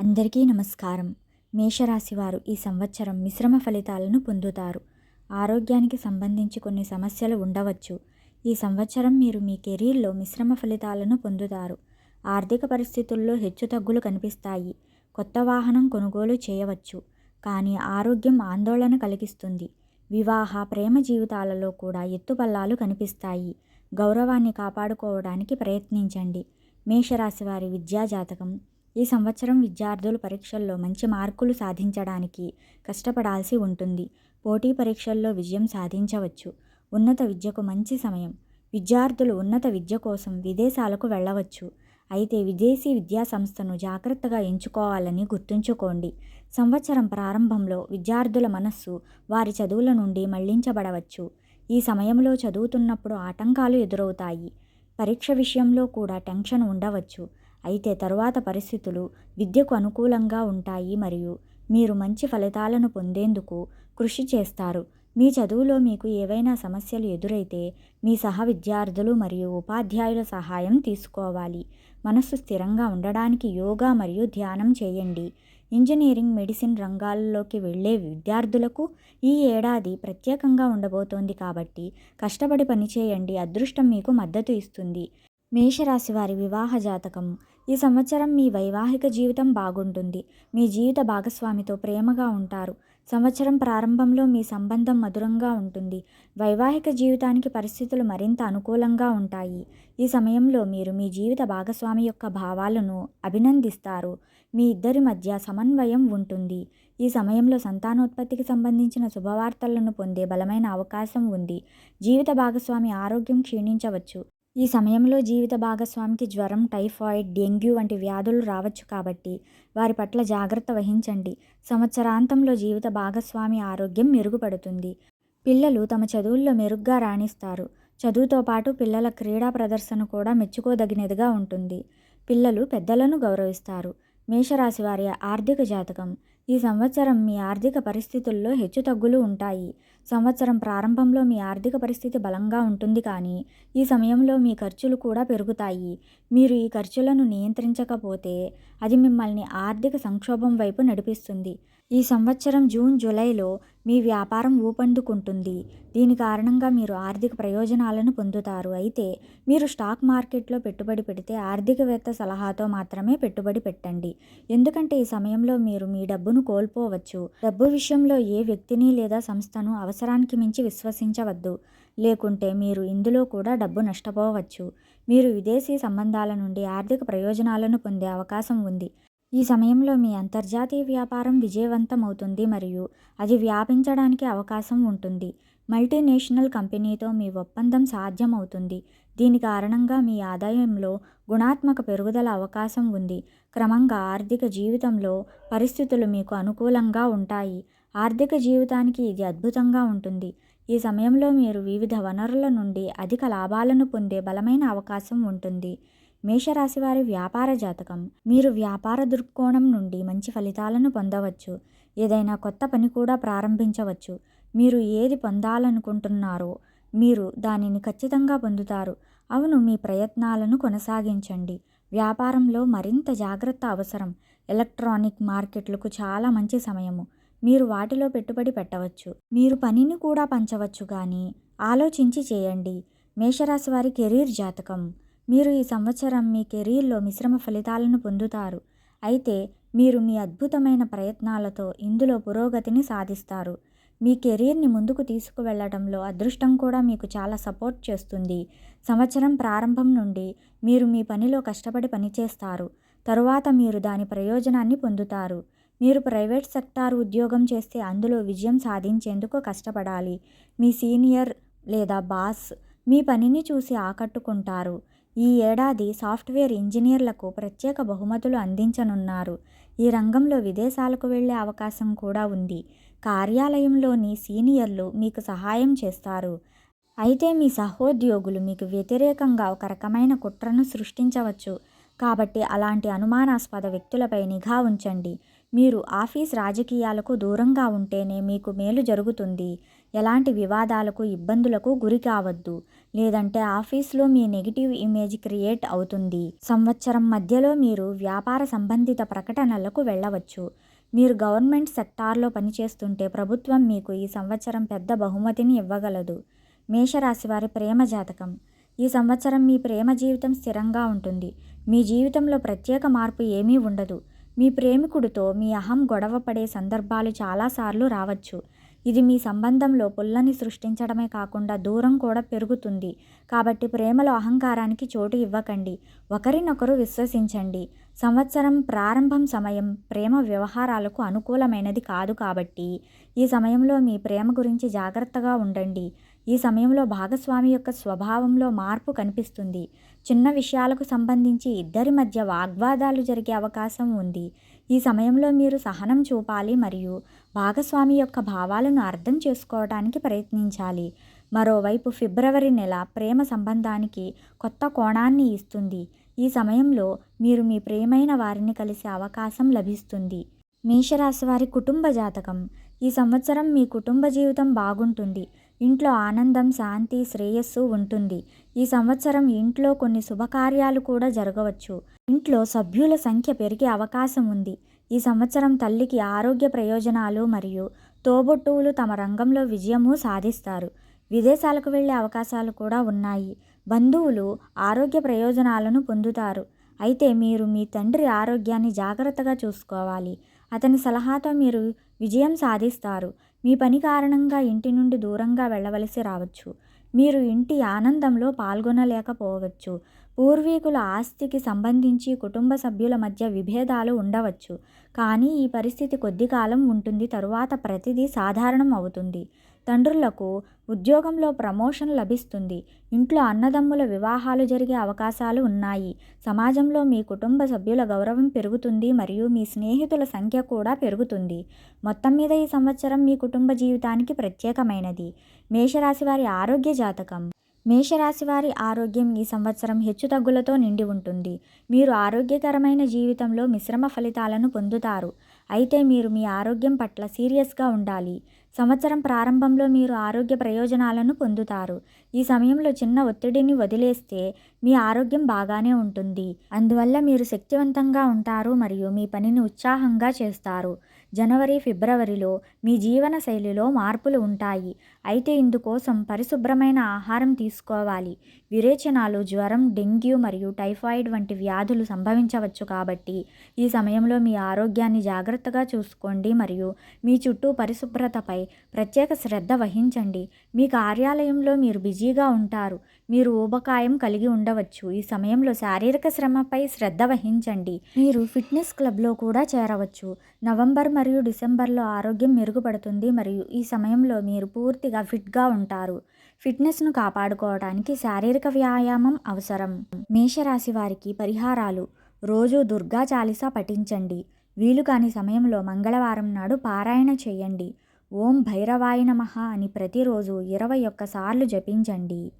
అందరికీ నమస్కారం. మేషరాశి వారు ఈ సంవత్సరం మిశ్రమ ఫలితాలను పొందుతారు. ఆరోగ్యానికి సంబంధించి కొన్ని సమస్యలు ఉండవచ్చు. ఈ సంవత్సరం మీరు మీ కెరీర్లో మిశ్రమ ఫలితాలను పొందుతారు. ఆర్థిక పరిస్థితుల్లో హెచ్చుతగ్గులు కనిపిస్తాయి. కొత్త వాహనం కొనుగోలు చేయవచ్చు. కానీ ఆరోగ్యం ఆందోళన కలిగిస్తుంది. వివాహ, ప్రేమ జీవితాలలో కూడా ఎత్తుపల్లాలు కనిపిస్తాయి. గౌరవాన్ని కాపాడుకోవడానికి ప్రయత్నించండి. మేషరాశి వారి విద్యా జాతకం. ఈ సంవత్సరం విద్యార్థులు పరీక్షల్లో మంచి మార్కులు సాధించడానికి కష్టపడాల్సి ఉంటుంది. పోటీ పరీక్షల్లో విజయం సాధించవచ్చు. ఉన్నత విద్యకు మంచి సమయం. విద్యార్థులు ఉన్నత విద్య కోసం విదేశాలకు వెళ్ళవచ్చు. అయితే విదేశీ విద్యా సంస్థను జాగ్రత్తగా ఎంచుకోవాలని గుర్తుంచుకోండి. సంవత్సరం ప్రారంభంలో విద్యార్థుల మనస్సు వారి చదువుల నుండి మళ్లించబడవచ్చు. ఈ సమయంలో చదువుతున్నప్పుడు ఆటంకాలు ఎదురవుతాయి. పరీక్ష విషయంలో కూడా టెన్షన్ ఉండవచ్చు. అయితే తరువాత పరిస్థితులు విద్యకు అనుకూలంగా ఉంటాయి మరియు మీరు మంచి ఫలితాలను పొందేందుకు కృషి చేస్తారు. మీ చదువులో మీకు ఏవైనా సమస్యలు ఎదురైతే మీ సహ విద్యార్థులు మరియు ఉపాధ్యాయుల సహాయం తీసుకోవాలి. మనస్సు స్థిరంగా ఉండడానికి యోగా మరియు ధ్యానం చేయండి. ఇంజనీరింగ్, మెడిసిన్ రంగాల్లోకి వెళ్ళే విద్యార్థులకు ఈ ఏడాది ప్రత్యేకంగా ఉండబోతోంది కాబట్టి కష్టపడి పనిచేయండి. అదృష్టం మీకు మద్దతు ఇస్తుంది. మేషరాశి వారి వివాహ జాతకం. ఈ సంవత్సరం మీ వైవాహిక జీవితం బాగుంటుంది. మీ జీవిత భాగస్వామితో ప్రేమగా ఉంటారు. సంవత్సరం ప్రారంభంలో మీ సంబంధం మధురంగా ఉంటుంది. వైవాహిక జీవితానికి పరిస్థితులు మరింత అనుకూలంగా ఉంటాయి. ఈ సమయంలో మీరు మీ జీవిత భాగస్వామి యొక్క భావాలను అభినందిస్తారు. మీ ఇద్దరి మధ్య సమన్వయం ఉంటుంది. ఈ సమయంలో సంతానోత్పత్తికి సంబంధించిన శుభవార్తలను పొందే బలమైన అవకాశం ఉంది. జీవిత భాగస్వామి ఆరోగ్యం క్షీణించవచ్చు. ఈ సమయంలో జీవిత భాగస్వామికి జ్వరం, టైఫాయిడ్, డెంగ్యూ వంటి వ్యాధులు రావచ్చు కాబట్టి వారి పట్ల జాగ్రత్త వహించండి. సంవత్సరాంతంలో జీవిత భాగస్వామి ఆరోగ్యం మెరుగుపడుతుంది. పిల్లలు తమ చదువుల్లో మెరుగ్గా రాణిస్తారు. చదువుతో పాటు పిల్లల క్రీడా ప్రదర్శన కూడా మెచ్చుకోదగినదిగా ఉంటుంది. పిల్లలు పెద్దలను గౌరవిస్తారు. మేషరాశి వారి ఆర్థిక జాతకం. ఈ సంవత్సరం మీ ఆర్థిక పరిస్థితుల్లో హెచ్చుతగ్గులు ఉంటాయి. సంవత్సరం ప్రారంభంలో మీ ఆర్థిక పరిస్థితి బలంగా ఉంటుంది, కానీ ఈ సమయంలో మీ ఖర్చులు కూడా పెరుగుతాయి. మీరు ఈ ఖర్చులను నియంత్రించకపోతే అది మిమ్మల్ని ఆర్థిక సంక్షోభం వైపు నడిపిస్తుంది. ఈ సంవత్సరం జూన్, జూలైలో మీ వ్యాపారం ఊపందుకుంటుంది. దీని కారణంగా మీరు ఆర్థిక ప్రయోజనాలను పొందుతారు. అయితే మీరు స్టాక్ మార్కెట్లో పెట్టుబడి పెడితే ఆర్థికవేత్త సలహాతో మాత్రమే పెట్టుబడి పెట్టండి. ఎందుకంటే ఈ సమయంలో మీరు మీ డబ్బును కోల్పోవచ్చు. డబ్బు విషయంలో ఏ వ్యక్తిని లేదా సంస్థను అవసరానికి మించి విశ్వసించవద్దు. లేకుంటే మీరు ఇందులో కూడా డబ్బు నష్టపోవచ్చు. మీరు విదేశీ సంబంధాల నుండి ఆర్థిక ప్రయోజనాలను పొందే అవకాశం ఉంది. ఈ సమయంలో మీ అంతర్జాతీయ వ్యాపారం విజయవంతమవుతుంది మరియు అది వ్యాపించడానికి అవకాశం ఉంటుంది. మల్టీనేషనల్ కంపెనీతో మీ ఒప్పందం సాధ్యమవుతుంది. దీని కారణంగా మీ ఆదాయంలో గుణాత్మక పెరుగుదల అవకాశం ఉంది. క్రమంగా ఆర్థిక జీవితంలో పరిస్థితులు మీకు అనుకూలంగా ఉంటాయి. ఆర్థిక జీవితానికి ఇది అద్భుతంగా ఉంటుంది. ఈ సమయంలో మీరు వివిధ వనరుల నుండి అధిక లాభాలను పొందే బలమైన అవకాశం ఉంటుంది. మేషరాశి వారి వ్యాపార జాతకం. మీరు వ్యాపార దృక్కోణం నుండి మంచి ఫలితాలను పొందవచ్చు. ఏదైనా కొత్త పని కూడా ప్రారంభించవచ్చు. మీరు ఏది పొందాలనుకుంటున్నారో మీరు దానిని ఖచ్చితంగా పొందుతారు. అవును, మీ ప్రయత్నాలను కొనసాగించండి. వ్యాపారంలో మరింత జాగ్రత్త అవసరం. ఎలక్ట్రానిక్ మార్కెట్లకు చాలా మంచి సమయము. మీరు వాటిలో పెట్టుబడి పెట్టవచ్చు. మీరు పనిని కూడా పంచవచ్చు, కానీ ఆలోచించి చేయండి. మేషరాశి వారి కెరీర్ జాతకం. మీరు ఈ సంవత్సరం మీ కెరీర్లో మిశ్రమ ఫలితాలను పొందుతారు. అయితే మీరు మీ అద్భుతమైన ప్రయత్నాలతో ఇందులో పురోగతిని సాధిస్తారు. మీ కెరీర్ని ముందుకు తీసుకువెళ్లడంలో అదృష్టం కూడా మీకు చాలా సపోర్ట్ చేస్తుంది. సంవత్సరం ప్రారంభం నుండి మీరు మీ పనిలో కష్టపడి పనిచేస్తారు. తరువాత మీరు దాని ప్రయోజనాన్ని పొందుతారు. మీరు ప్రైవేట్ సెక్టార్ ఉద్యోగం చేస్తే అందులో విజయం సాధించేందుకు కష్టపడాలి. మీ సీనియర్ లేదా బాస్ మీ పనిని చూసి ఆకట్టుకుంటారు. ఈ ఏడాది సాఫ్ట్వేర్ ఇంజనీర్లకు ప్రత్యేక బహుమతులు అందించనున్నారు. ఈ రంగంలో విదేశాలకు వెళ్లే అవకాశం కూడా ఉంది. కార్యాలయంలోని సీనియర్లు మీకు సహాయం చేస్తారు. అయితే మీ సహోద్యోగులు మీకు వ్యతిరేకంగా ఒక రకమైన కుట్రను సృష్టించవచ్చు. కాబట్టి అలాంటి అనుమానాస్పద వ్యక్తులపై నిఘా ఉంచండి. మీరు ఆఫీస్ రాజకీయాలకు దూరంగా ఉంటేనే మీకు మేలు జరుగుతుంది. ఎలాంటి వివాదాలకు, ఇబ్బందులకు గురి కావద్దు. లేదంటే ఆఫీస్లో మీ నెగిటివ్ ఇమేజ్ క్రియేట్ అవుతుంది. సంవత్సరం మధ్యలో మీరు వ్యాపార సంబంధిత ప్రకటనలకు వెళ్ళవచ్చు. మీరు గవర్నమెంట్ సెక్టార్లో పనిచేస్తుంటే ప్రభుత్వం మీకు ఈ సంవత్సరం పెద్ద బహుమతిని ఇవ్వగలదు. మేషరాశి వారి ప్రేమ జాతకం. ఈ సంవత్సరం మీ ప్రేమ జీవితం స్థిరంగా ఉంటుంది. మీ జీవితంలో ప్రత్యేక మార్పు ఏమీ ఉండదు. మీ ప్రేమికుడితో మీ అహం గొడవ పడే సందర్భాలు చాలాసార్లు రావచ్చు. ఇది మీ సంబంధంలో పుల్లని సృష్టించడమే కాకుండా దూరం కూడా పెరుగుతుంది. కాబట్టి ప్రేమలో అహంకారానికి చోటు ఇవ్వకండి. ఒకరినొకరు విశ్వసించండి. సంవత్సరం ప్రారంభం సమయం ప్రేమ వ్యవహారాలకు అనుకూలమైనది కాదు కాబట్టి ఈ సమయంలో మీ ప్రేమ గురించి జాగ్రత్తగా ఉండండి. ఈ సమయంలో భాగస్వామి యొక్క స్వభావంలో మార్పు కనిపిస్తుంది. చిన్న విషయాలకు సంబంధించి ఇద్దరి మధ్య వాగ్వాదాలు జరిగే అవకాశం ఉంది. ఈ సమయంలో మీరు సహనం చూపాలి మరియు భాగస్వామి యొక్క భావాలను అర్థం చేసుకోవడానికి ప్రయత్నించాలి. మరోవైపు ఫిబ్రవరి నెల ప్రేమ సంబంధానికి కొత్త కోణాన్ని ఇస్తుంది. ఈ సమయంలో మీరు మీ ప్రియమైన వారిని కలిసే అవకాశం లభిస్తుంది. మేషరాశి వారి కుటుంబ జాతకం. ఈ సంవత్సరం మీ కుటుంబ జీవితం బాగుంటుంది. ఇంట్లో ఆనందం, శాంతి, శ్రేయస్సు ఉంటుంది. ఈ సంవత్సరం ఇంట్లో కొన్ని శుభకార్యాలు కూడా జరగవచ్చు. ఇంట్లో సభ్యుల సంఖ్య పెరిగే అవకాశం ఉంది. ఈ సంవత్సరం తల్లికి ఆరోగ్య ప్రయోజనాలు మరియు తోబుట్టువులు తమ రంగంలో విజయము సాధిస్తారు. విదేశాలకు వెళ్ళే అవకాశాలు కూడా ఉన్నాయి. బంధువులు ఆరోగ్య ప్రయోజనాలను పొందుతారు. అయితే మీరు మీ తండ్రి ఆరోగ్యాన్ని జాగ్రత్తగా చూసుకోవాలి. అతని సలహాతో మీరు విజయం సాధిస్తారు. మీ పని కారణంగా ఇంటి నుండి దూరంగా వెళ్ళవలసి రావచ్చు. మీరు ఇంటి ఆనందంలో పాల్గొనలేకపోవచ్చు. పూర్వీకుల ఆస్తికి సంబంధించి కుటుంబ సభ్యుల మధ్య విభేదాలు ఉండవచ్చు. కానీ ఈ పరిస్థితి కొద్ది కాలం ఉంటుంది. తరువాత ప్రతిదీ సాధారణం అవుతుంది. తండ్రులకు ఉద్యోగంలో ప్రమోషన్ లభిస్తుంది. ఇంట్లో అన్నదమ్ముల వివాహాలు జరిగే అవకాశాలు ఉన్నాయి. సమాజంలో మీ కుటుంబ సభ్యుల గౌరవం పెరుగుతుంది మరియు మీ స్నేహితుల సంఖ్య కూడా పెరుగుతుంది. మొత్తం మీద ఈ సంవత్సరం మీ కుటుంబ జీవితానికి ప్రత్యేకమైనది. మేషరాశి వారి ఆరోగ్య జాతకం. మేషరాశి వారి ఆరోగ్యం ఈ సంవత్సరం హెచ్చుతగ్గులతో నిండి ఉంటుంది. మీరు ఆరోగ్యకరమైన జీవితంలో మిశ్రమ ఫలితాలను పొందుతారు. అయితే మీరు మీ ఆరోగ్యం పట్ల సీరియస్గా ఉండాలి. సంవత్సరం ప్రారంభంలో మీరు ఆరోగ్య ప్రయోజనాలను పొందుతారు. ఈ సమయంలో చిన్న ఒత్తిడిని వదిలేస్తే మీ ఆరోగ్యం బాగానే ఉంటుంది. అందువల్ల మీరు శక్తివంతంగా ఉంటారు మరియు మీ పనిని ఉత్సాహంగా చేస్తారు. జనవరి, ఫిబ్రవరిలో మీ జీవన శైలిలో మార్పులు ఉంటాయి. అయితే ఇందుకోసం పరిశుభ్రమైన ఆహారం తీసుకోవాలి. విరేచనాలు, జ్వరం, డెంగ్యూ మరియు టైఫాయిడ్ వంటి వ్యాధులు సంభవించవచ్చు. కాబట్టి ఈ సమయంలో మీ ఆరోగ్యాన్ని జాగ్రత్తగా చూసుకోండి మరియు మీ చుట్టూ పరిశుభ్రతపై ప్రత్యేక శ్రద్ధ వహించండి. మీ కార్యాలయంలో మీరు బిజీగా ఉంటారు. మీరు ఊబకాయం కలిగి ఉండవచ్చు. ఈ సమయంలో శారీరక శ్రమపై శ్రద్ధ వహించండి. మీరు ఫిట్నెస్ క్లబ్లో కూడా చేరవచ్చు. నవంబర్ మరియు డిసెంబర్లో ఆరోగ్యం మెరుగుపడుతుంది మరియు ఈ సమయంలో మీరు పూర్తిగా ఫిట్గా ఉంటారు. ఫిట్నెస్ను కాపాడుకోవడానికి శారీరక వ్యాయామం అవసరం. మేషరాశి వారికి పరిహారాలు. రోజు దుర్గా చాలీసా పఠించండి. వీలు కాని సమయంలో మంగళవారం నాడు పారాయణ చేయండి. ఓం భైరవాయ నమః అని ప్రతిరోజు 21 సార్లు జపించండి.